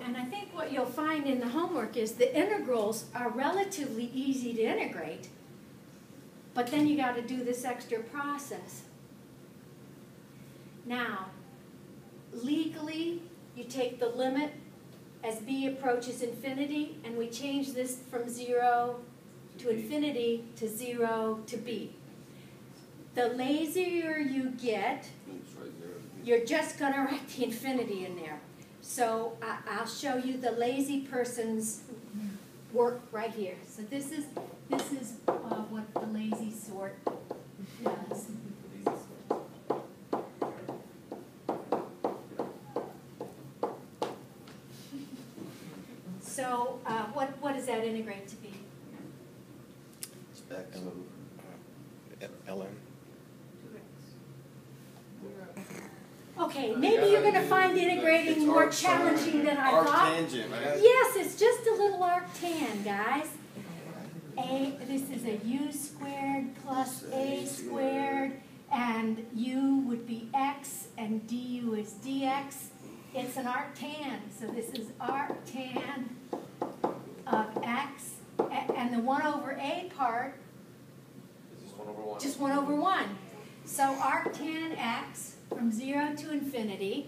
And I think what you'll find in the homework is the integrals are relatively easy to integrate, but then you got to do this extra process. Now, legally, you take the limit as b approaches infinity, and we change this from 0 to infinity to 0 to b. The lazier you get, you're just going to write the infinity in there. So I'll show you the lazy person's work right here. So this is what the lazy sort does. So what does that integrate to be? It's back to ln. Okay, maybe you're going to find integrating more challenging than I thought. Arctangent, right? Yes, it's just a little arctan, guys. This is a u squared plus a squared, and u would be x, and du is dx. It's an arctan, so this is arctan of x, and the 1 over a part Is this 1 over 1? just 1 over 1. So arctan x from 0 to infinity.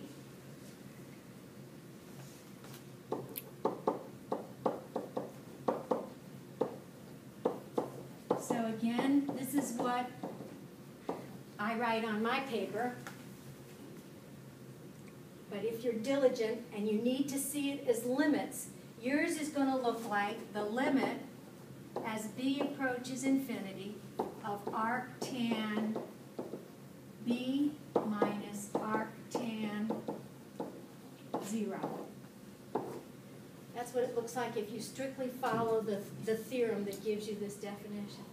So again, this is what I write on my paper. But if you're diligent and you need to see it as limits, yours is going to look like the limit as b approaches infinity of arctan b minus arctan 0. That's what it looks like if you strictly follow the theorem that gives you this definition.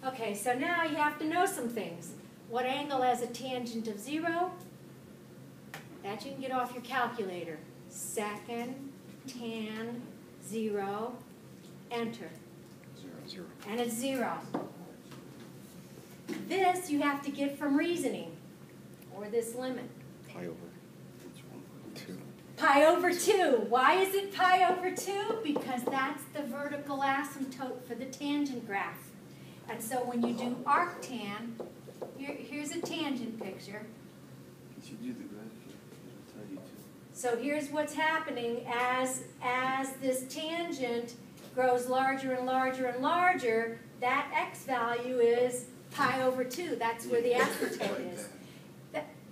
Okay, so now you have to know some things. What angle has a tangent of 0? That you can get off your calculator. Second tan 0, enter. 0. And it's 0. This you have to get from reasoning, or this limit. Pi over 2. Pi over 2. Why is it pi over 2? Because that's the vertical asymptote for the tangent graph. And so when you do arctan, here's a tangent picture. You should do the graph. It'll tell you to. So here's what's happening as this tangent grows larger and larger and larger, that x value is pi over 2. That's where the asymptote is.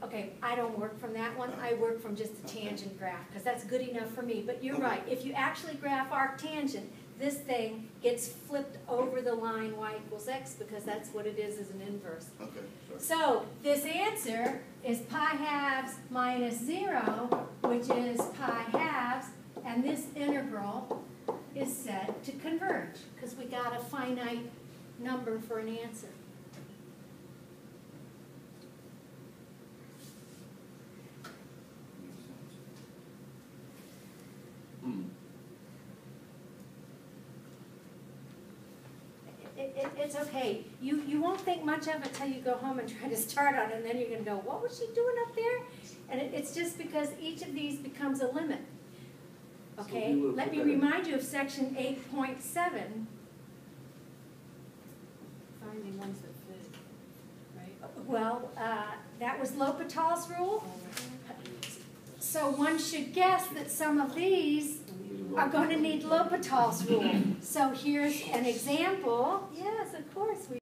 Okay, I don't work from that one. I work from just the tangent graph because that's good enough for me. But you're right. If you actually graph arctangent, this thing gets flipped over the line y equals x because that's what it is as an inverse. Okay, sorry. So this answer is pi halves minus 0, which is pi halves, and this integral is set to converge because we got a finite number for an answer. It's okay. You won't think much of it till you go home and try to start on it, and then you're going to go, what was she doing up there? And it's just because each of these becomes a limit. Okay, let me remind you of section 8.7. Finding ones that fit. Right. Well, that was L'Hopital's rule. So one should guess that some of these are going to need L'Hopital's rule. So here's an example. Yes, of course.